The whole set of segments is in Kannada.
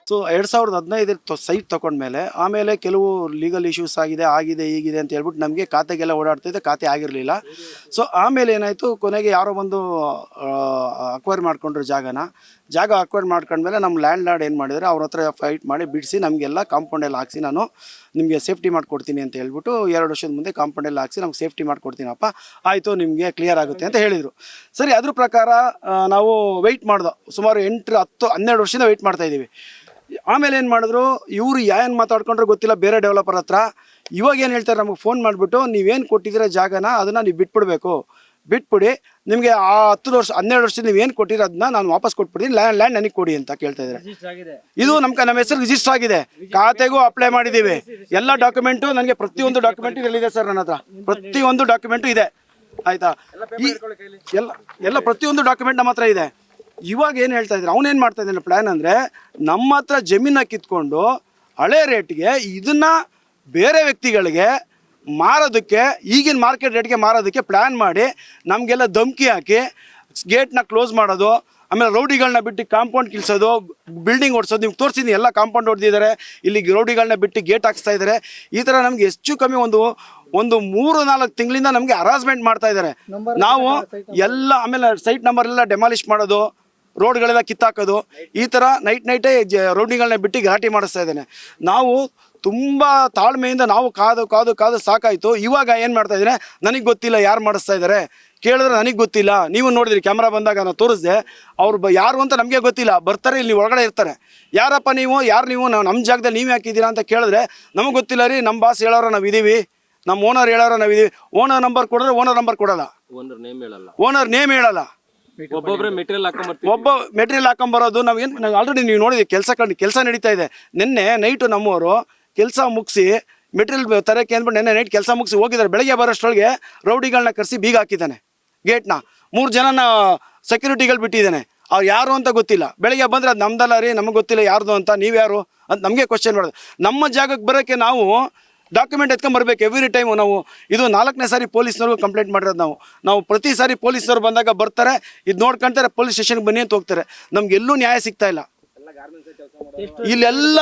ಸೊ 2015 ಸೈಟ್ ತಗೊಂಡ್ಮೇಲೆ ಆಮೇಲೆ ಕೆಲವು ಲೀಗಲ್ ಇಶ್ಯೂಸ್ ಆಗಿದೆ ಹೀಗಿದೆ ಅಂತ ಹೇಳ್ಬಿಟ್ಟು ನಮಗೆ ಖಾತೆಗೆಲ್ಲ ಓಡಾಡ್ತಿದ್ದೆ, ಖಾತೆ ಆಗಿರಲಿಲ್ಲ. ಸೊ ಆಮೇಲೆ ಏನಾಯಿತು, ಕೊನೆಗೆ ಯಾರೋ ಬಂದು ಅಕ್ವೈರ್ ಮಾಡ್ಕೊಂಡ್ರು ಜಾಗ ಅಕ್ವೈರ್ ಮಾಡ್ಕೊಂಡ್ಮೇಲೆ ನಮ್ಮ ಲ್ಯಾಂಡ್ ಲಾರ್ಡ್ ಏನು ಮಾಡಿದರೆ ಅವ್ರ ಹತ್ರ ಫೈಟ್ ಮಾಡಿ ಬಿಡಿಸಿ ನಮಗೆಲ್ಲ ಕಾಂಪೌಂಡೆಲ್ಲ ಹಾಕ್ಸಿ ನಾನು ನಿಮಗೆ ಸೇಫ್ಟಿ ಮಾಡಿಕೊಡ್ತೀನಿ ಅಂತ ಹೇಳ್ಬಿಟ್ಟು 2 ವರ್ಷದ ಮುಂದೆ ಕಾಂಪೌಂಡೆಲ್ಲ ಹಾಕ್ಸಿ ನಮ್ಗೆ ಸೇಫ್ಟಿ ಮಾಡಿಕೊಡ್ತೀನಪ್ಪ, ಆಯಿತು ನಿಮಗೆ ಕ್ಲಿಯರ್ ಆಗುತ್ತೆ ಅಂತ ಹೇಳಿದರು. ಸರಿ, ಅದ್ರ ಪ್ರಕಾರ ನಾವು ವೆಯ್ಟ್ ಮಾಡ್ದೋ, ಸುಮಾರು 8, 10, 12 ವರ್ಷದಿಂದ ವೆಯ್ಟ್ ಮಾಡ್ತಾಯಿದ್ದೀವಿ. ಆಮೇಲೆ ಏನು ಮಾಡಿದ್ರು, ಇವರು ಏನು ಮಾತಾಡ್ಕೊಂಡ್ರೆ ಗೊತ್ತಿಲ್ಲ ಬೇರೆ ಡೆವಲಪರ್ ಹತ್ರ. ಇವಾಗ ಏನು ಹೇಳ್ತಾರೆ, ನಮಗೆ ಫೋನ್ ಮಾಡಿಬಿಟ್ಟು ನೀವೇನು ಕೊಟ್ಟಿದ್ದೀರ ಜಾಗನ ಅದನ್ನು ನೀವು ಬಿಟ್ಬಿಡಿ, ನಿಮಗೆ ಆ 10 ವರ್ಷ 12 ವರ್ಷದಿಂದ ನೀವೇನು ಕೊಟ್ಟಿರೋ ಅದನ್ನ ನಾನು ವಾಪಸ್ ಕೊಟ್ಬಿಡ್ತೀನಿ, ಲ್ಯಾಂಡ್ ನನಗೆ ಕೊಡಿ ಅಂತ ಕೇಳ್ತಾ ಇದ್ದಾರೆ. ಇದು ನಮ್ಮ ಹೆಸರು ರಿಜಿಸ್ಟರ್ ಆಗಿದೆ, ಖಾತೆಗೂ ಅಪ್ಲೈ ಮಾಡಿದ್ದೀವಿ, ಎಲ್ಲ ಡಾಕ್ಯುಮೆಂಟು ನನಗೆ ಪ್ರತಿಯೊಂದು ಡಾಕ್ಯುಮೆಂಟು ಇರಲಿದೆ ಸರ್, ನನ್ನ ಹತ್ರ ಪ್ರತಿಯೊಂದು ಡಾಕ್ಯುಮೆಂಟು ಇದೆ, ಆಯಿತಾ? ಎಲ್ಲ ಪ್ರತಿಯೊಂದು ಡಾಕ್ಯುಮೆಂಟ್ ನಮ್ಮ ಹತ್ರ ಇದೆ. ಇವಾಗ ಏನು ಹೇಳ್ತಾ ಇದ್ದಾರೆ, ಅವನೇನು ಮಾಡ್ತಾ ಇದ್ದಾನೆ ಪ್ಲ್ಯಾನ್ ಅಂದರೆ, ನಮ್ಮ ಹತ್ರ ಜಮೀನ ಕಿತ್ಕೊಂಡು ಹಳೆ ರೇಟ್ಗೆ ಇದನ್ನು ಬೇರೆ ವ್ಯಕ್ತಿಗಳಿಗೆ ಮಾರೋದಕ್ಕೆ, ಈಗಿನ ಮಾರ್ಕೆಟ್ ರೇಟ್ಗೆ ಮಾರೋದಕ್ಕೆ ಪ್ಲ್ಯಾನ್ ಮಾಡಿ ನಮಗೆಲ್ಲ ಧಮಕಿ ಹಾಕಿ ಗೇಟ್ನ ಕ್ಲೋಸ್ ಮಾಡೋದು, ಆಮೇಲೆ ರೌಡಿಗಳನ್ನ ಬಿಟ್ಟು ಕಾಂಪೌಂಡ್ ಕಿಲ್ಸೋದು, ಬಿಲ್ಡಿಂಗ್ ಓಡಿಸೋದು. ನಿಮ್ಗೆ ತೋರಿಸಿದ್ದೀನಿ, ಎಲ್ಲ ಕಾಂಪೌಂಡ್ ಹೊಡೆದಿದ್ದಾರೆ, ಇಲ್ಲಿ ರೌಡಿಗಳನ್ನ ಬಿಟ್ಟು ಗೇಟ್ ಹಾಕ್ಸ್ತಾ ಇದ್ದಾರೆ. ಈ ಥರ ನಮಗೆ ಹೆಚ್ಚು ಕಮ್ಮಿ ಒಂದು 3-4 ತಿಂಗಳಿಂದ ನಮಗೆ ಹರಾಸ್ಮೆಂಟ್ ಮಾಡ್ತಾ ಇದ್ದಾರೆ. ನಾವು ಎಲ್ಲ ಆಮೇಲೆ ಸೈಟ್ ನಂಬರ್ ಎಲ್ಲ ಡೆಮಾಲಿಷ್ ಮಾಡೋದು, ರೋಡ್ಗಳೆಲ್ಲ ಕಿತ್ತಾಕೋದು, ಈ ಥರ ನೈಟೇ ರೌಡಿಗಳನ್ನ ಬಿಟ್ಟು ಗಲಾಟೆ ಮಾಡಿಸ್ತಾ ಇದ್ದಾನೆ. ನಾವು ತುಂಬ ತಾಳ್ಮೆಯಿಂದ ನಾವು ಕಾದು ಸಾಕಾಯಿತು. ಇವಾಗ ಏನು ಮಾಡ್ತಾ ಇದ್ದಾರೆ, ನನಗೆ ಗೊತ್ತಿಲ್ಲ ಯಾರು ಮಾಡಿಸ್ತಾ ಇದ್ದಾರೆ, ಕೇಳಿದ್ರೆ ನನಗೆ ಗೊತ್ತಿಲ್ಲ. ನೀವು ನೋಡಿದ್ರಿ ಕ್ಯಾಮ್ರಾ ಬಂದಾಗ ನಾನು ತೋರಿಸ್ದೆ, ಅವ್ರು ಯಾರು ಅಂತ ನಮಗೆ ಗೊತ್ತಿಲ್ಲ, ಬರ್ತಾರೆ ಇಲ್ಲಿ ಒಳಗಡೆ ಇರ್ತಾರೆ, ಯಾರಪ್ಪ ನೀವು, ನಮ್ಮ ಜಾಗದಲ್ಲಿ ನೀವು ಹಾಕಿದ್ದೀರಾ ಅಂತ ಕೇಳಿದ್ರೆ ನಮಗೆ ಗೊತ್ತಿಲ್ಲ ರೀ, ನಮ್ಮ ಬಾಸ್ ಹೇಳೋರು ನಾವು ಇದ್ದೀವಿ, ನಮ್ಮ ಓನರ್ ಹೇಳೋರು ನಾವು ಇದ್ದೀವಿ. ಓನರ್ ನಂಬರ್ ಕೊಡಿದ್ರೆ ಓನರ್ ನಂಬರ್ ಕೊಡಲ್ಲ, ಓನರ್ ನೇಮ್ ಹೇಳಲ್ಲ, ಒಬ್ಬ ಮೆಟೀರಿಯಲ್ ಹಾಕೊಂಬರೋದು. ನಾವು ಆಲ್ರೆಡಿ ನೀವು ನೋಡಿದ್ವಿ, ಕೆಲಸ ನಡೀತಾ ಇದೆ. ನಿನ್ನೆ ನೈಟು ನಮ್ಮವರು ಕೆಲಸ ಮುಗಿಸಿ ಮೆಟೀರಿಯಲ್ ತರಕ್ಕೆ ಅಂದ್ಬಿಟ್ಟು ನೆನ್ನೆ ನೈಟ್ ಕೆಲಸ ಮುಗಿಸಿ ಹೋಗಿದ್ದಾರೆ. ಬೆಳಗ್ಗೆ ಬರೋಷ್ಟೊಳಗೆ ರೌಡಿಗಳನ್ನ ಕರೆಸಿ ಬೀಗ ಹಾಕಿದ್ದಾನೆ ಗೇಟ್ನ, 3 ಜನನ ಸೆಕ್ಯೂರಿಟಿಗಳು ಬಿಟ್ಟಿದ್ದಾನೆ. ಅವ್ರು ಯಾರು ಅಂತ ಗೊತ್ತಿಲ್ಲ. ಬೆಳಗ್ಗೆ ಬಂದರೆ ಅದು ನಮ್ದಲ್ಲ ರೀ, ನಮಗೆ ಗೊತ್ತಿಲ್ಲ ಯಾರ್ದು ಅಂತ, ನೀವ್ಯಾರು ಅಂತ ನಮಗೆ ಕ್ವಶನ್ ಮಾಡೋದು. ನಮ್ಮ ಜಾಗಕ್ಕೆ ಬರೋಕ್ಕೆ ನಾವು ಡಾಕ್ಯುಮೆಂಟ್ ಎತ್ಕೊಂಬರ್ಬೇಕು ಎವ್ರಿ ಟೈಮು. ನಾವು ಇದು 4ನೇ ಸಾರಿ ಪೊಲೀಸ್ನವ್ರಿಗೂ ಕಂಪ್ಲೇಂಟ್ ಮಾಡಿರೋದು. ನಾವು ಪ್ರತಿ ಸಾರಿ ಪೊಲೀಸ್ನವ್ರು ಬಂದಾಗ ಬರ್ತಾರೆ, ಇದು ನೋಡ್ಕೊಂತಾರೆ, ಪೊಲೀಸ್ ಸ್ಟೇಷನ್ಗೆ ಬನ್ನಿ ಅಂತ ಹೋಗ್ತಾರೆ. ನಮಗೆಲ್ಲೂ ನ್ಯಾಯ ಸಿಗ್ತಾ ಇಲ್ಲ. ಇಲ್ಲೆಲ್ಲ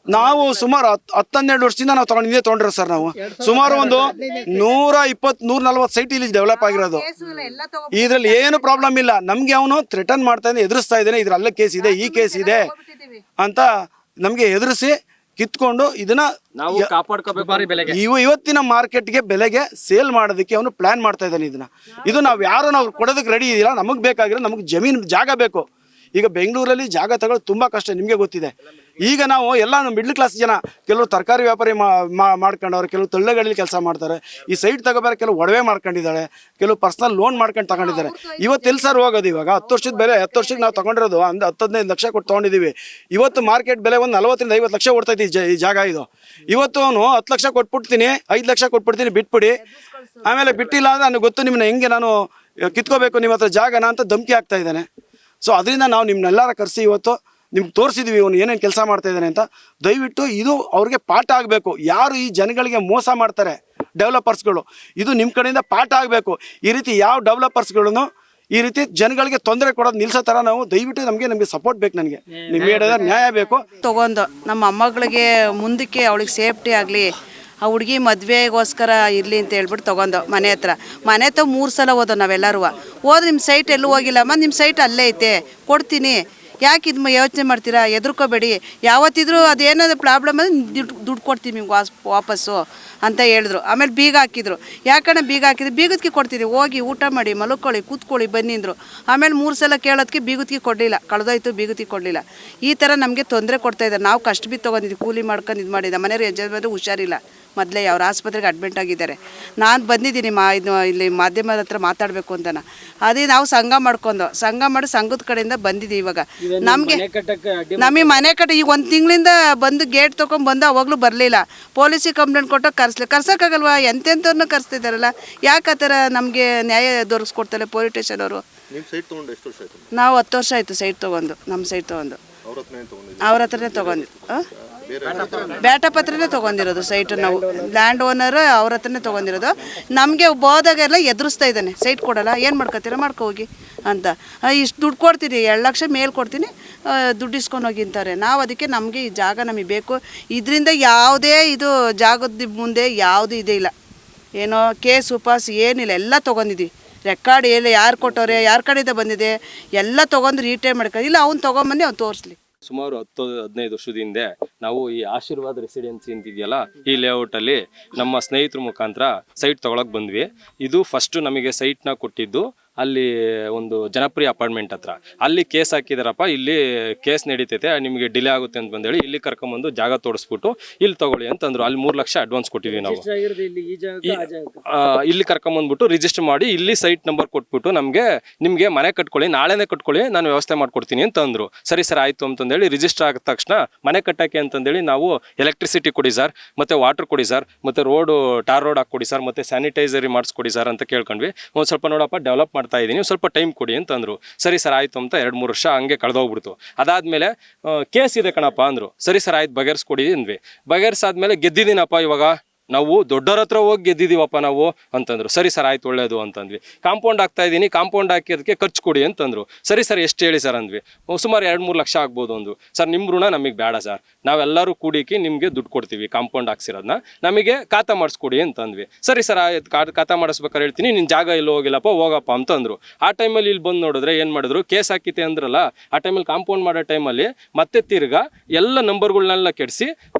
ನಾವು ಸುಮಾರು 10-12 ವರ್ಷದಿಂದ ನಾವು ತೊಗೊಂಡಿರೋ ಸರ್. ನಾವು ಸುಮಾರು ಒಂದು 120-140 ಸೈಟ್ ಇಲ್ಲಿ ಡೆವಲಪ್ ಆಗಿರೋದು. ಇದ್ರಲ್ಲಿ ಏನು ಪ್ರಾಬ್ಲಮ್ ಇಲ್ಲ. ನಮ್ಗೆ ಅವನು ಥ್ರೆಟನ್ ಮಾಡ್ತಾ ಇದ್ದಾನೆ, ಎದುರಿಸ್ತಾ ಇದ್ದಾನೆ, ಇದ್ರಲ್ಲೇ ಕೇಸ್ ಇದೆ, ಈ ಕೇಸ್ ಇದೆ ಅಂತ ನಮ್ಗೆ ಎದುರಿಸಿ ಕಿತ್ಕೊಂಡು ಇದನ್ನ ಇವತ್ತಿನ ಮಾರ್ಕೆಟ್ಗೆ ಬೆಲೆಗೆ ಸೇಲ್ ಮಾಡೋದಕ್ಕೆ ಅವನು ಪ್ಲಾನ್ ಮಾಡ್ತಾ ಇದ್ದಾನೆ. ಇದು ನಾವು ಕೊಡೋದಕ್ಕೆ ರೆಡಿ ಇದೆಯಲ್ಲ. ನಮಗೆ ಬೇಕಾಗಿರೋ ನಮಗೆ ಜಾಗ ಬೇಕು. ಈಗ ಬೆಂಗಳೂರಲ್ಲಿ ಜಾಗ ತಗೊಳ್ಳೋದು ತುಂಬ ಕಷ್ಟ, ನಿಮಗೆ ಗೊತ್ತಿದೆ. ಈಗ ನಾವು ಎಲ್ಲ ಮಿಡ್ಲ್ ಕ್ಲಾಸ್ ಜನ, ಕೆಲವರು ತರಕಾರಿ ವ್ಯಾಪಾರಿ ಮಾಡ್ಕೊಂಡವ್ರೆ, ಕೆಲವು ತಳ್ಳೆಗಳಲ್ಲಿ ಕೆಲಸ ಮಾಡ್ತಾರೆ. ಈ ಸೈಟ್ ತಗೋಬಾರ, ಕೆಲವು ಒಡವೆ ಮಾಡ್ಕೊಂಡಿದ್ದಾಳೆ, ಕೆಲವು ಪರ್ಸನಲ್ ಲೋನ್ ಮಾಡ್ಕೊಂಡು ತಗೊಂಡಿದ್ದಾರೆ. ಇವತ್ತು ಎಲ್ಲಿ ಸರ್ ಹೋಗೋದು? ಇವಾಗ 10 ವರ್ಷದ ಬೆಲೆ, 10 ವರ್ಷಕ್ಕೆ ನಾವು ತಗೊಂಡಿರೋದು 10-15 ಲಕ್ಷ ಕೊಟ್ಟು ತೊಗೊಂಡಿದ್ದೀವಿ. ಇವತ್ತು ಮಾರ್ಕೆಟ್ ಬೆಲೆ ಒಂದು 40-50 ಲಕ್ಷ ಕೊಡ್ತೈತಿ ಈ ಜಾಗ. ಇದು ಇವತ್ತು ಅವನು 10 ಲಕ್ಷ ಕೊಟ್ಬಿಡ್ತೀನಿ, 5 ಲಕ್ಷ ಕೊಟ್ಬಿಡ್ತೀನಿ, ಬಿಟ್ಬಿಡಿ. ಆಮೇಲೆ ಬಿಟ್ಟಿಲ್ಲ ಅಂದರೆ ನನಗೆ ಗೊತ್ತು ನಿಮ್ಮನ್ನ ಹೆಂಗೆ ನಾನು ಕಿತ್ಕೋಬೇಕು ನಿಮ್ಮ ಹತ್ರ ಜಾಗನ ಅಂತ ಧಮಕಿ ಆಗ್ತಾ ಇದ್ದಾನೆ. ಸೊ ಅದರಿಂದ ನಾವು ನಿಮ್ಮನ್ನೆಲ್ಲರ ಕರೆಸಿ ಇವತ್ತು ನಿಮ್ಗೆ ತೋರಿಸಿದ್ವಿ ಇವನು ಏನೇನು ಕೆಲಸ ಮಾಡ್ತಾ ಇದ್ದಾನೆ ಅಂತ. ದಯವಿಟ್ಟು ಇದು ಅವ್ರಿಗೆ ಪಾಠ ಆಗಬೇಕು. ಯಾರು ಈ ಜನಗಳಿಗೆ ಮೋಸ ಮಾಡ್ತಾರೆ ಡೆವಲಪರ್ಸ್ಗಳು, ಇದು ನಿಮ್ಮ ಕಡೆಯಿಂದ ಪಾಠ ಆಗಬೇಕು. ಈ ರೀತಿ ಯಾವ ಡೆವಲಪರ್ಸ್ಗಳನ್ನು ಈ ರೀತಿ ಜನಗಳಿಗೆ ತೊಂದರೆ ಕೊಡೋದು ನಿಲ್ಸೋ ಥರ ನಾವು ದಯವಿಟ್ಟು ನಮಗೆ ಸಪೋರ್ಟ್ ಬೇಕು. ನನಗೆ ನಿಮ್ಮ ಹೇಳಿದ್ರೆ ನ್ಯಾಯ ಬೇಕು. ತೊಗೊಂಡು ನಮ್ಮ ಮೊಮ್ಮಗಳಿಗೆ ಮುಂದಕ್ಕೆ ಅವಳಿಗೆ ಸೇಫ್ಟಿ ಆಗಲಿ, ಆ ಹುಡುಗಿ ಮದುವೆಗೋಸ್ಕರ ಇರಲಿ ಅಂತ ಹೇಳ್ಬಿಟ್ಟು ತೊಗೊಂಡು ಮನೆ ಹತ್ರ 3 ಸಲ ಹೋದೋ ನಾವೆಲ್ಲರೂ. ಹೋದ್ರೆ ನಿಮ್ಮ ಸೈಟ್ ಎಲ್ಲೂ ಹೋಗಿಲ್ಲಮ್ಮ, ನಿಮ್ಮ ಸೈಟ್ ಅಲ್ಲೇ ಐತೆ ಕೊಡ್ತೀನಿ, ಯಾಕೆ ಇದು ಯೋಚನೆ ಮಾಡ್ತೀರಾ? ಹೆದರ್ಕೋಬೇಡಿ, ಯಾವತ್ತಿದ್ರೂ ಅದೇನಾದ್ರು ಪ್ರಾಬ್ಲಮ್ ಅಂದರೆ ದುಡ್ಡು ಕೊಡ್ತೀವಿ ನಿಮ್ಗೆ ವಾಪಸ್ಸು ಅಂತ ಹೇಳಿದ್ರು. ಆಮೇಲೆ ಬೀಗ ಹಾಕಿದ್ರು. ಯಾಕಣ್ಣ ಬೀಗ ಹಾಕಿದ್ರು? ಬೀಗದ್ಕೆ ಕೊಡ್ತೀವಿ, ಹೋಗಿ ಊಟ ಮಾಡಿ ಮಲ್ಕೊಳ್ಳಿ ಕೂತ್ಕೊಳ್ಳಿ ಬನ್ನಿಂದರು. ಆಮೇಲೆ 3 ಸಲ ಕೇಳೋದಕ್ಕೆ ಬೀಗದ್ಕೆ ಕೊಡಲಿಲ್ಲ, ಕಳೆದೋಯ್ತು ಬೀಗದ್ಕೆ ಕೊಡಲಿಲ್ಲ. ಈ ಥರ ನಮಗೆ ತೊಂದರೆ ಕೊಡ್ತಾಯಿದ್ದಾರೆ. ನಾವು ಕಷ್ಟ ಬಿದ್ದು ತೊಗೊಂಡಿದ್ವಿ, ಕೂಲಿ ಮಾಡ್ಕೊಂಡು ಇದು ಮಾಡಿದ್ದೆ. ಮನೆಯವ್ರು ಯಜಮಾನ್ರು ಹುಷಾರಿಲ್ಲ, ಮೊದಲೇ ಅವ್ರ ಆಸ್ಪತ್ರೆಗೆ ಅಡ್ಮಿಟ್ ಆಗಿದ್ದಾರೆ. ನಾನು ಬಂದಿದ್ದೀನಿ ಇಲ್ಲಿ ಮಾಧ್ಯಮದ ಹತ್ರ ಮಾತಾಡಬೇಕು ಅಂತನ. ಅದೇ ನಾವು ಸಂಘ ಮಾಡಿ ಸಂಘದ ಕಡೆಯಿಂದ ಬಂದಿದ್ದೀವಿ. ಇವಾಗ ನಮಗೆ ಮನೆ ಕಟ್ಟ ಈಗ 1 ತಿಂಗಳಿಂದ ಬಂದು ಗೇಟ್ ತೊಗೊಂಡ್ಬಂದು ಅವಾಗಲೂ ಬರಲಿಲ್ಲ. ಪೊಲೀಸಿಗೆ ಕಂಪ್ಲೇಂಟ್ ಕೊಟ್ಟು ಕರ್ಸೋಕ್ಕಾಗಲ್ವಾ? ಎಂತೆಂಥವ್ರನ್ನ ಕರೆಸ್ತಿದ್ದಾರಲ್ಲ. ಯಾಕೆ ಆ ಥರ ನಮಗೆ ನ್ಯಾಯ ದೊರಕಿಸ್ಕೊಡ್ತಾರೆ ಪೊಲೀಸ್ ಸ್ಟೇಷನ್ ಅವರು? ನಾವು 10 ವರ್ಷ ಆಯಿತು ಸೈಟ್ ತೊಗೊಂಡು, ನಮ್ಮ ಸೈಟ್ ತೊಗೊಂಡು ಅವ್ರ ಹತ್ರನೇ ತೊಗೊಂಡಿದ್ದು. ಬೇಟ ಪತ್ರನೇ ತೊಗೊಂಡಿರೋದು ಸೈಟ್. ನಾವು ಲ್ಯಾಂಡ್ ಓನರ್ ಅವ್ರ ಹತ್ರನೇ ತೊಗೊಂಡಿರೋದು. ನಮಗೆ ಹೋದಾಗೆಲ್ಲ ಎದುರಿಸ್ತಾ ಇದ್ದಾನೆ, ಸೈಟ್ ಕೊಡಲ್ಲ, ಏನು ಮಾಡ್ಕೊತೀರ ಮಾಡ್ಕೊ ಹೋಗಿ ಅಂತ. ಇಷ್ಟು ದುಡ್ಡು ಕೊಡ್ತೀನಿ, 2 ಲಕ್ಷ ಮೇಲೆ ಕೊಡ್ತೀನಿ, ದುಡ್ಡು ಇಸ್ಕೊಂಡು ಹೋಗಿ ಅಂತಾರೆ. ನಾವು ಅದಕ್ಕೆ ನಮಗೆ ಈ ಜಾಗ ನಮಗೆ ಬೇಕು. ಇದರಿಂದ ಯಾವುದೇ ಇದು ಜಾಗದ ಮುಂದೆ ಯಾವುದೂ ಇದೇ ಇಲ್ಲ, ಏನೋ ಕೇಸು ಪಾಸ್ ಏನಿಲ್ಲ, ಎಲ್ಲ ತೊಗೊಂಡಿದ್ವಿ. ರೆಕಾರ್ಡ್ ಎಲ್ಲ ಯಾರು ಕೊಟ್ಟವ್ರೆ, ಯಾರ ಕಡೆಯಿಂದ ಬಂದಿದೆ ಎಲ್ಲ ತೊಗೊಂಡು ರೀಟೈನ್ ಮಾಡ್ಕೊಂಡು. ಇಲ್ಲ ಅವ್ನು ತೊಗೊಂಬಂದು ಅವ್ನು ತೋರಿಸ್ಲಿ. ಸುಮಾರು 10-15 ವರ್ಷದ ಹಿಂದೆ ನಾವು ಈ ಆಶೀರ್ವಾದ್ ರೆಸಿಡೆನ್ಸಿ ಅಂತಿದೆಯಲ್ಲ, ಈ ಲೇಔಟಲ್ಲಿ ನಮ್ಮ ಸ್ನೇಹಿತರ ಮುಖಾಂತರ ಸೈಟ್ ತೊಗೊಳಕ್ಕೆ ಬಂದ್ವಿ. ಇದು ಫಸ್ಟು ನಮಗೆ ಸೈಟ್ನ ಕೊಟ್ಟಿದ್ದು ಅಲ್ಲಿ ಒಂದು ಜನಪ್ರಿಯ ಅಪಾರ್ಟ್ಮೆಂಟ್ ಹತ್ರ. ಅಲ್ಲಿ ಕೇಸ್ ಹಾಕಿದಾರಪ್ಪ, ಇಲ್ಲಿ ಕೇಸ್ ನಡೀತೈತೆ, ನಿಮಗೆ ಡಿಲೇ ಆಗುತ್ತೆ ಅಂತ ಬಂದೇಳಿ ಇಲ್ಲಿ ಕರ್ಕೊಂಬಂದು ಜಾಗ ತೋರಿಸ್ಬಿಟ್ಟು ಇಲ್ಲಿ ತಗೊಳ್ಳಿ ಅಂತಂದ್ರು. ಅಲ್ಲಿ 3 ಲಕ್ಷ ಅಡ್ವಾನ್ಸ್ ಕೊಟ್ಟಿದ್ವಿ ನಾವು. ಇಲ್ಲಿ ಕರ್ಕೊಂಬಂದ್ಬಿಟ್ಟು ರಿಜಿಸ್ಟರ್ ಮಾಡಿ ಇಲ್ಲಿ ಸೈಟ್ ನಂಬರ್ ಕೊಟ್ಬಿಟ್ಟು ನಿಮಗೆ ಮನೆ ಕಟ್ಕೊಳ್ಳಿ, ನಾಳೆನೇ ಕಟ್ಕೊಳ್ಳಿ, ನಾನು ವ್ಯವಸ್ಥೆ ಮಾಡ್ಕೊಡ್ತೀನಿ ಅಂತಂದ್ರು. ಸರಿ ಸರ್ ಆಯಿತು ಅಂತಂದೇಳಿ ರಿಜಿಸ್ಟರ್ ಆಗಿದ ತಕ್ಷಣ ಮನೆ ಕಟ್ಟಕ್ಕೆ ಅಂತಂದೇಳಿ ನಾವು ಎಲೆಕ್ಟ್ರಿಸಿಟಿ ಕೊಡಿ ಸರ್, ಮತ್ತು ವಾಟರ್ ಕೊಡಿ ಸರ್, ಮತ್ತು ಟಾರ್ ರೋಡ್ ಹಾಕ್ಕೊಡಿ ಸರ್, ಮತ್ತು ಸ್ಯಾನಿಟೈಸರಿ ಮಾಡಿಸ್ಕೊಡಿ ಸರ್ ಅಂತ ಕೇಳ್ಕೊಂಡ್ವಿ. ಒಂದು ಸ್ವಲ್ಪ ನೋಡಪ್ಪ ಡೆವಲಪ್ ಮಾಡ್ತಾ ಇದ್ದೀನಿ, ಸ್ವಲ್ಪ ಟೈಮ್ ಕೊಡಿ ಅಂತಂದ್ರು. ಸರಿ ಸರ್ ಆಯಿತು ಅಂತ 2-3 ವರ್ಷ ಹಂಗೆ ಕಳೆದೋಗ್ಬಿಡ್ತು. ಅದಾದಮೇಲೆ ಕೇಸ್ ಇದೆ ಕಣಪ್ಪ ಅಂದರು. ಸರಿ ಸರ್ ಆಯ್ತು ಬಗೆಹರಿಸ್ಕೊಡಿ ಅಂದ್ವಿ. ಬಗೆಹರಿಸಾದ್ಮೇಲೆ ಗೆದ್ದಿದ್ದೀನಪ್ಪ, ಇವಾಗ ನಾವು ದೊಡ್ಡವ್ರ ಹತ್ರ ಹೋಗಿ ಗೆದ್ದಿದ್ದೀವಪ್ಪ ನಾವು ಅಂತಂದ್ರು. ಸರಿ ಸರ್ ಆಯ್ತು ಒಳ್ಳೇದು ಅಂತಂದ್ವಿ. ಕಾಂಪೌಂಡ್ ಹಾಕ್ತಾ ಇದ್ದೀನಿ, ಕಾಂಪೌಂಡ್ ಹಾಕಿದ್ದಕ್ಕೆ ಖರ್ಚು ಕೊಡಿ ಅಂತಂದ್ರು. ಸರಿ ಸರ್ ಎಷ್ಟು ಹೇಳಿ ಸರ್ ಅಂದ್ವಿ. ಸುಮಾರು 2-3 ಲಕ್ಷ ಆಗ್ಬೋದು ಅಂದ್ರು. ಸರ್ ನಿಮ್ಮ ಋಣ ನಮಗೆ ಬೇಡ ಸರ್, ನಾವೆಲ್ಲರೂ ಕೂಡಿಕಿ ನಿಮಗೆ ದುಡ್ಡು ಕೊಡ್ತೀವಿ, ಕಾಂಪೌಂಡ್ ಹಾಕ್ಸಿರೋದನ್ನ ನಮಗೆ ಖಾತಾ ಮಾಡಿಸ್ಕೊಡಿ ಅಂತಂದ್ವಿ. ಸರಿ ಸರ್ ಆಯ್ತು ಖಾತಾ ಮಾಡಿಸ್ಬೇಕಾದ್ರೆ ಹೇಳ್ತೀನಿ, ನಿನ್ನ ಜಾಗ ಎಲ್ಲೂ ಹೋಗಿಲ್ಲಪ್ಪ ಹೋಗಪ್ಪ ಅಂತಂದ್ರು. ಆ ಟೈಮಲ್ಲಿ ಇಲ್ಲಿ ಬಂದು ನೋಡಿದ್ರೆ ಏನು ಮಾಡಿದ್ರು, ಕೇಸ್ ಹಾಕಿತೆ ಅಂದ್ರಲ್ಲ, ಆ ಟೈಮಲ್ಲಿ ಕಾಂಪೌಂಡ್ ಮಾಡೋ ಟೈಮಲ್ಲಿ ಮತ್ತೆ ತಿರ್ಗಾ ಎಲ್ಲ ನಂಬರ್ಗಳನ್ನೆಲ್ಲ ಕೆಡಿಸಿ,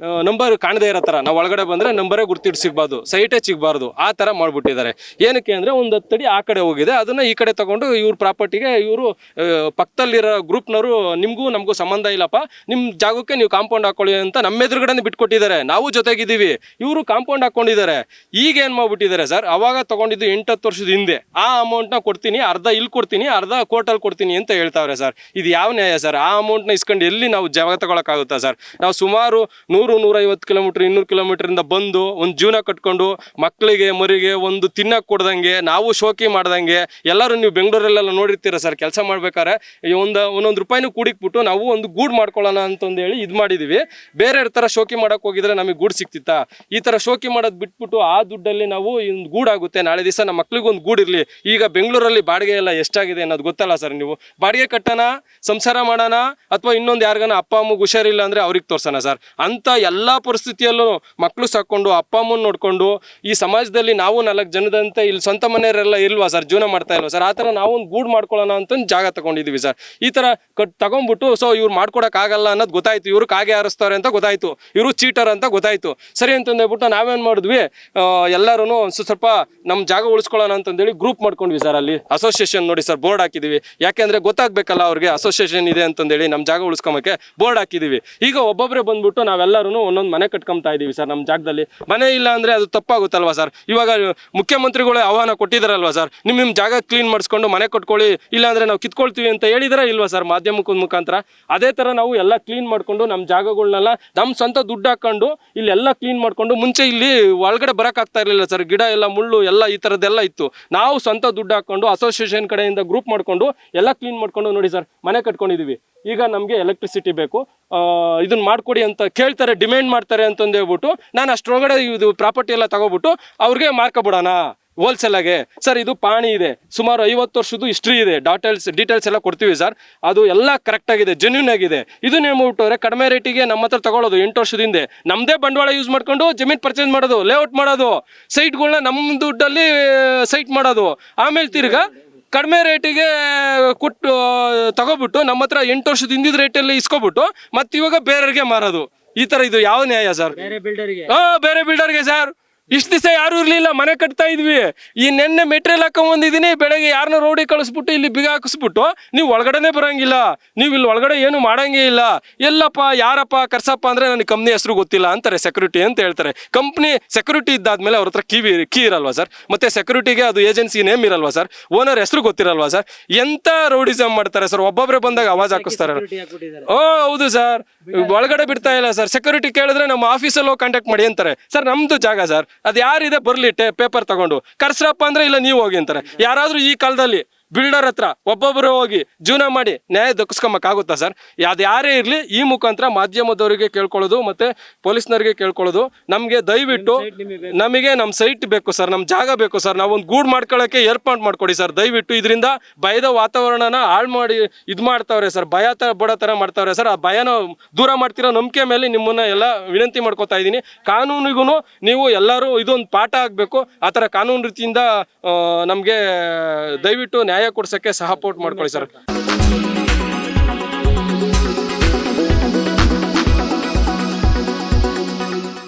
ನಂಬರ್ ಕಾಣದೇ ಇರೋ ಥರ, ನಾವು ಒಳಗಡೆ ಬಂದರೆ ನಂಬರೇ ಗುರ್ತಿಡ್ ಸಿಗಬಾರ್ದು, ಸೈಟೇ ಸಿಗಬಾರ್ದು, ಆ ಥರ ಮಾಡಿಬಿಟ್ಟಿದ್ದಾರೆ. ಏನಕ್ಕೆ ಅಂದರೆ ಒಂದು 10 ಅಡಿ ಆ ಕಡೆ ಹೋಗಿದೆ, ಅದನ್ನು ಈ ಕಡೆ ತಗೊಂಡು ಇವ್ರ ಪ್ರಾಪರ್ಟಿಗೆ ಇವರು ಪಕ್ಕದಲ್ಲಿರೋ ಗ್ರೂಪ್ನವರು ನಿಮಗೂ ನಮಗೂ ಸಂಬಂಧ ಇಲ್ಲಪ್ಪ, ನಿಮ್ಮ ಜಾಗಕ್ಕೆ ನೀವು ಕಾಂಪೌಂಡ್ ಹಾಕೊಳ್ಳಿ ಅಂತ ನಮ್ಮ ಎದುರುಗಡೆ ಬಿಟ್ಕೊಟ್ಟಿದ್ದಾರೆ. ನಾವು ಜೊತೆಗಿದ್ದೀವಿ, ಇವರು ಕಾಂಪೌಂಡ್ ಹಾಕ್ಕೊಂಡಿದ್ದಾರೆ. ಈಗ ಏನು ಮಾಡ್ಬಿಟ್ಟಿದ್ದಾರೆ ಸರ್, ಅವಾಗ ತೊಗೊಂಡಿದ್ದು 8-10 ವರ್ಷದ ಹಿಂದೆ ಆ ಅಮೌಂಟ್ನ ಕೊಡ್ತೀನಿ, ಅರ್ಧ ಇಲ್ಲಿ ಕೊಡ್ತೀನಿ, ಅರ್ಧ ಕೋರ್ಟಲ್ಲಿ ಕೊಡ್ತೀನಿ ಅಂತ ಹೇಳ್ತಾವ್ರೆ ಸರ್. ಇದು ಯಾವ ನ್ಯಾಯ ಸರ್? ಆ ಅಮೌಂಟ್ನ ಇಸ್ಕೊಂಡು ಎಲ್ಲಿ ನಾವು ಜಾಗ ತಗೊಳಕ್ಕಾಗುತ್ತಾ ಸರ್? ನಾವು ಸುಮಾರು 100-150 ಕಿಲೋಮೀಟ್ರ್ 200 ಕಿಲೋಮೀಟ್ರಿಂದ ಬಂದು ಒಂದು ಜೀವನ ಕಟ್ಕೊಂಡು ಮಕ್ಕಳಿಗೆ ಮರಿಗೆ ಒಂದು ತಿನ್ನಕ್ಕೆ ಕೊಡ್ದಂಗೆ, ನಾವು ಶೋಕಿ ಮಾಡ್ದಂಗೆ, ಎಲ್ಲರೂ ನೀವು ಬೆಂಗಳೂರಲ್ಲೆಲ್ಲ ನೋಡಿರ್ತೀರ ಸರ್, ಕೆಲಸ ಮಾಡ್ಬೇಕಾದ್ರೆ ಒಂದೊಂದು ರೂಪಾಯಿನೂ ಕೂಡಿಕ್ಬಿಟ್ಟು ನಾವು ಒಂದು ಗೂಡು ಮಾಡ್ಕೊಳ್ಳೋಣ ಅಂತಂದೇಳಿ ಇದು ಮಾಡಿದ್ದೀವಿ. ಬೇರೆ ಥರ ಶೋಕಿ ಮಾಡೋಕೆ ಹೋಗಿದ್ರೆ ನಮಗೆ ಗೂಡು ಸಿಕ್ತಿತ್ತಾ? ಈ ಥರ ಶೋಕಿ ಮಾಡೋದು ಬಿಟ್ಬಿಟ್ಟು ಆ ದುಡ್ಡಲ್ಲಿ ನಾವು ಒಂದು ಗೂಡಾಗುತ್ತೆ, ನಾಳೆ ದಿವಸ ನಮ್ಮ ಮಕ್ಳಿಗೆ ಒಂದು ಗೂಡಿರಲಿ. ಈಗ ಬೆಂಗಳೂರಲ್ಲಿ ಬಾಡಿಗೆ ಎಲ್ಲ ಎಷ್ಟಾಗಿದೆ ಅನ್ನೋದು ಗೊತ್ತಲ್ಲ ಸರ್. ನೀವು ಬಾಡಿಗೆ ಕಟ್ಟೋಣ, ಸಂಸಾರ ಮಾಡೋಣ, ಅಥವಾ ಇನ್ನೊಂದು ಯಾರಿಗಾನ ಅಪ್ಪ ಅಮ್ಮಗೆ ಹುಷಾರಿಲ್ಲ ಅಂದರೆ ಅವ್ರಿಗೆ ತೋರ್ಸೋಣ ಸರ್. ಅಂಥ ಎಲ್ಲ ಪರಿಸ್ಥಿತಿಯಲ್ಲೂ ಮಕ್ಕಳು ಸಾಕೊಂಡು ಅಪ್ಪ ಅಮ್ಮನ ನೋಡಿಕೊಂಡು ಈ ಸಮಾಜದಲ್ಲಿ ನಾವು 4 ಜನದಂತೆ ಇಲ್ಲಿ ಸ್ವಂತ ಮನೆಯವರೆಲ್ಲ ಇಲ್ವಾ ಸರ್, ಜೀವನ ಮಾಡ್ತಾ ಇಲ್ವಾ ಸರ್? ಆ ಥರ ನಾವು ಒಂದು ಗೂಡು ಮಾಡ್ಕೊಳ್ಳೋಣ ಅಂತಂದು ಜಾಗ ತಗೊಂಡಿದ್ದೀವಿ ಸರ್. ಈ ಥರ ತಗೊಂಡ್ಬಿಟ್ಟು ಸೊ ಇವ್ರು ಮಾಡ್ಕೊಡೋಕ್ಕಾಗಲ್ಲ ಅನ್ನೋದು ಗೊತ್ತಾಯ್ತು, ಇವರು ಕಾಗೆ ಹಾರಿಸ್ತಾರೆ ಅಂತ ಗೊತ್ತಾಯ್ತು, ಇವರು ಚೀಟರ್ ಅಂತ ಗೊತ್ತಾಯ್ತು. ಸರಿ ಅಂತಂದೇಳ್ಬಿಟ್ಟು ನಾವೇನು ಮಾಡಿದ್ವಿ, ಎಲ್ಲರೂ ಸ್ವಲ್ಪ ನಮ್ಮ ಜಾಗ ಉಳಿಸ್ಕೊಳ್ಳೋಣ ಅಂತಂದೇಳಿ ಗ್ರೂಪ್ ಮಾಡ್ಕೊಂಡ್ವಿ ಸರ್. ಅಲ್ಲಿ ಅಸೋಸಿಯೇಷನ್ ನೋಡಿ ಸರ್, ಬೋರ್ಡ್ ಹಾಕಿದ್ದೀವಿ. ಯಾಕೆಂದರೆ ಗೊತ್ತಾಗಬೇಕಲ್ಲ ಅವ್ರಿಗೆ ಅಸೋಸಿಯೇಷನ್ ಇದೆ ಅಂತಂದೇಳಿ ನಮ್ಮ ಜಾಗ ಉಳಿಸ್ಕೊಂಬಕ್ಕೆ ಬೋರ್ಡ್ ಹಾಕಿದ್ದೀವಿ. ಈಗ ಒಬ್ಬೊಬ್ಬರೇ ಬಂದ್ಬಿಟ್ಟು ನಾವೆಲ್ಲರೂ ಒಂದೊಂದು ಮನೆ ಕಟ್ಕೊತಾ ಇದ್ದೀವಿ ಸರ್. ನಮ್ಮ ಜಾಗದಲ್ಲಿ ಮನೆ ಇಲ್ಲ ಅಂದರೆ ಅದು ತಪ್ಪಾಗುತ್ತಲ್ವ ಸರ್? ಇವಾಗ ಮುಖ್ಯಮಂತ್ರಿಗಳೇ ಆಹ್ವಾನ ಕೊಟ್ಟಿದ್ದಾರಲ್ವ ಸರ್, ನಿಮ್ಮ ಜಾಗ ಕ್ಲೀನ್ ಮಾಡಿಸ್ಕೊಂಡು ಮನೆ ಕಟ್ಕೊಳ್ಳಿ, ಇಲ್ಲಾಂದರೆ ನಾವು ಕಿತ್ಕೊಳ್ತೀವಿ ಅಂತ ಹೇಳಿದಾರ ಇಲ್ವಾ ಸರ್ ಮಾಧ್ಯಮದ ಮುಖಾಂತರ? ಅದೇ ಥರ ನಾವು ಎಲ್ಲ ಕ್ಲೀನ್ ಮಾಡಿಕೊಂಡು ನಮ್ಮ ಜಾಗಗಳನ್ನೆಲ್ಲ ನಮ್ಮ ಸ್ವಂತ ದುಡ್ಡು ಹಾಕ್ಕೊಂಡು ಇಲ್ಲೆಲ್ಲ ಕ್ಲೀನ್ ಮಾಡಿಕೊಂಡು, ಮುಂಚೆ ಇಲ್ಲಿ ಒಳಗಡೆ ಬರೋಕ್ಕಾಗ್ತಾ ಇರಲಿಲ್ಲ ಸರ್, ಗಿಡ ಎಲ್ಲ ಮುಳ್ಳು ಎಲ್ಲ ಈ ಥರದ್ದೆಲ್ಲ ಇತ್ತು. ನಾವು ಸ್ವಂತ ದುಡ್ಡು ಹಾಕ್ಕೊಂಡು ಅಸೋಸಿಯೇಷನ್ ಕಡೆಯಿಂದ ಗ್ರೂಪ್ ಮಾಡಿಕೊಂಡು ಎಲ್ಲ ಕ್ಲೀನ್ ಮಾಡಿಕೊಂಡು ನೋಡಿ ಸರ್ ಮನೆ ಕಟ್ಕೊಂಡಿದ್ದೀವಿ. ಈಗ ನಮಗೆ ಎಲೆಕ್ಟ್ರಿಸಿಟಿ ಬೇಕು, ಇದನ್ನ ಮಾಡಿಕೊಡಿ ಅಂತ ಕೇಳ್ತಾರೆ, ಡಿಮ್ಯಾಂಡ್ ಮಾಡ್ತಾರೆ ಅಂತಂದೇಳ್ಬಿಟ್ಟು ನಾನು ಅಷ್ಟರೊಳಗಡೆ ಇದು ಪ್ರಾಪರ್ಟಿ ಎಲ್ಲ ತಗೋಬಿಟ್ಟು ಅವ್ರಿಗೆ ಮಾರ್ಕೊಬಿಡೋಣ ಹೋಲ್ಸೇಲಾಗೆ. ಸರ್ ಇದು ಪಾಣಿ ಇದೆ, ಸುಮಾರು 50 ವರ್ಷದ್ದು ಹಿಸ್ಟ್ರಿ ಇದೆ, ಡೀಟೇಲ್ಸ್ ಎಲ್ಲ ಕೊಡ್ತೀವಿ ಸರ್. ಅದು ಎಲ್ಲ ಕರೆಕ್ಟಾಗಿದೆ, ಜೆನ್ಯೂನ್ ಆಗಿದೆ. ಇದು ಹೇಳ್ಬಿಟ್ಟವ್ರೆ ಕಡಿಮೆ ರೇಟಿಗೆ ನಮ್ಮ ಹತ್ರ ತಗೊಳ್ಳೋದು 8 ವರ್ಷದ ಹಿಂದೆ, ನಮ್ಮದೇ ಬಂಡವಾಳ ಯೂಸ್ ಮಾಡ್ಕೊಂಡು ಜಮೀನು ಪರ್ಚೇಸ್ ಮಾಡೋದು, ಲೇಔಟ್ ಮಾಡೋದು, ಸೈಟ್ಗಳನ್ನ ನಮ್ಮ ದುಡ್ಡಲ್ಲಿ ಸೈಟ್ ಮಾಡೋದು, ಆಮೇಲೆ ತಿರ್ಗಾ ಕಡಿಮೆ ರೇಟಿಗೆ ಕೊಟ್ಟು ತಗೋಬಿಟ್ಟು ನಮ್ಮ ಹತ್ರ 8 ವರ್ಷದ ಹಿಂದಿದ ರೇಟಲ್ಲಿ ಇಸ್ಕೊಬಿಟ್ಟು ಮತ್ತೆ ಇವಾಗ ಬೇರೆಯವ್ರಿಗೆ ಮಾರೋದು. ಈ ತರ ಇದು ಯಾವ ನ್ಯಾಯ ಸರ್? ಬೇರೆ ಬಿಲ್ಡರ್ಗೆ ಸರ್. ಇಷ್ಟು ದಿವಸ ಯಾರು ಇರ್ಲಿಲ್ಲ, ಮನೆ ಕಟ್ತಾ ಇದ್ವಿ. ಈ ನೆನ್ನೆ ಮೆಟೀರಿಯಲ್ ಹಾಕೊಂಬಂದಿದ್ದೀನಿ, ಬೆಳಗ್ಗೆ ಯಾರನ್ನ ರೋಡಿಗೆ ಕಳಿಸ್ಬಿಟ್ಟು ಇಲ್ಲಿ ಬಿಗ ಹಾಕಿಸ್ಬಿಟ್ಟು ನೀವು ಒಳಗಡೆನೆ ಬರಂಗಿಲ್ಲ, ನೀವು ಇಲ್ಲಿ ಒಳಗಡೆ ಏನು ಮಾಡಂಗೇ ಇಲ್ಲ. ಎಲ್ಲಪ್ಪ ಯಾರಪ್ಪ ಕರ್ಸಪ್ಪ ಅಂದ್ರೆ ನನಗೆ ಕಂಪ್ನಿ ಹೆಸರು ಗೊತ್ತಿಲ್ಲ ಅಂತಾರೆ, ಸೆಕ್ಯೂರಿಟಿ ಅಂತ ಹೇಳ್ತಾರೆ. ಕಂಪ್ನಿ ಸೆಕ್ಯೂರಿಟಿ ಇದ್ದಾದ್ಮೇಲೆ ಅವ್ರ ಹತ್ರ ಕೀ ಇರಲ್ವಾ ಸರ್? ಮತ್ತೆ ಸೆಕ್ಯೂರಿಟಿಗೆ ಅದು ಏಜೆನ್ಸಿ ನೇಮ್ ಇರಲ್ವಾ ಸರ್? ಓನರ್ ಹೆಸರು ಗೊತ್ತಿರಲ್ವಾ ಸರ್? ಎಂತ ರೌಡಿಸಮ್ ಮಾಡ್ತಾರೆ ಸರ್, ಒಬ್ಬೊಬ್ರೆ ಬಂದಾಗ ಆವಾಜ್ ಹಾಕಿಸ್ತಾರೆ. ಹೌದು ಸರ್, ಒಳಗಡೆ ಬಿಡ್ತಾ ಇಲ್ಲ ಸರ್. ಸೆಕ್ಯೂರಿಟಿ ಕೇಳಿದ್ರೆ ನಮ್ಮ ಆಫೀಸಲ್ಲಿ ಹೋಗಿ ಕಾಂಟ್ಯಾಕ್ಟ್ ಮಾಡಿ ಅಂತಾರೆ. ಸರ್ ನಮ್ದು ಜಾಗ ಸರ್, ಅದು ಯಾರಿದೆ ಬರ್ಲಿ ಪೇಪರ್ ತಗೊಂಡು ಕರ್ಸ್ರಪ್ಪ ಅಂದ್ರೆ ಇಲ್ಲ ನೀವು ಹೋಗಿ ಅಂತಾರೆ. ಯಾರಾದ್ರೂ ಈ ಕಾಲದಲ್ಲಿ ಬಿಲ್ಡರ್ ಹತ್ರ ಒಬ್ಬೊಬ್ಬರು ಹೋಗಿ ಜೀವನ ಮಾಡಿ ನ್ಯಾಯ ದಕ್ಕಿಸ್ಕೊಂಬಕ್ಕಾಗುತ್ತಾ ಸರ್? ಅದು ಯಾರೇ ಇರಲಿ ಈ ಮುಖಾಂತರ ಮಾಧ್ಯಮದವರಿಗೆ ಕೇಳ್ಕೊಳ್ಳೋದು ಮತ್ತೆ ಪೊಲೀಸ್ನವರಿಗೆ ಕೇಳ್ಕೊಳ್ಳೋದು, ನಮಗೆ ದಯವಿಟ್ಟು ನಮಗೆ ನಮ್ಮ ಸೈಟ್ ಬೇಕು ಸರ್, ನಮ್ಮ ಜಾಗ ಬೇಕು ಸರ್, ನಾವೊಂದು ಗೂಡ್ ಮಾಡ್ಕೊಳ್ಳೋಕ್ಕೆ ಏರ್ಪಾಡು ಮಾಡ್ಕೊಡಿ ಸರ್ ದಯವಿಟ್ಟು. ಇದರಿಂದ ಭಯದ ವಾತಾವರಣನ ಹಾಳು ಮಾಡಿ ಇದು ಮಾಡ್ತಾವ್ರೆ ಸರ್, ಭಯ ಬಡೋ ಥರ ಮಾಡ್ತಾವ್ರೆ ಸರ್. ಆ ಭಯನ ದೂರ ಮಾಡ್ತಿರೋ ನಂಬಿಕೆ ಮೇಲೆ ನಿಮ್ಮನ್ನ ಎಲ್ಲ ವಿನಂತಿ ಮಾಡ್ಕೊತಾ ಇದ್ದೀನಿ. ಕಾನೂನಿಗೂ ನೀವು ಎಲ್ಲರೂ ಇದೊಂದು ಪಾಠ ಆಗಬೇಕು. ಆ ಥರ ಕಾನೂನು ರೀತಿಯಿಂದ ನಮಗೆ ದಯವಿಟ್ಟು ನ್ಯಾಯ ಕೊಡ್ಸೋಕ್ಕೆ ಸಪೋರ್ಟ್ ಮಾಡ್ಕೊಳ್ಳಿ ಸರ್.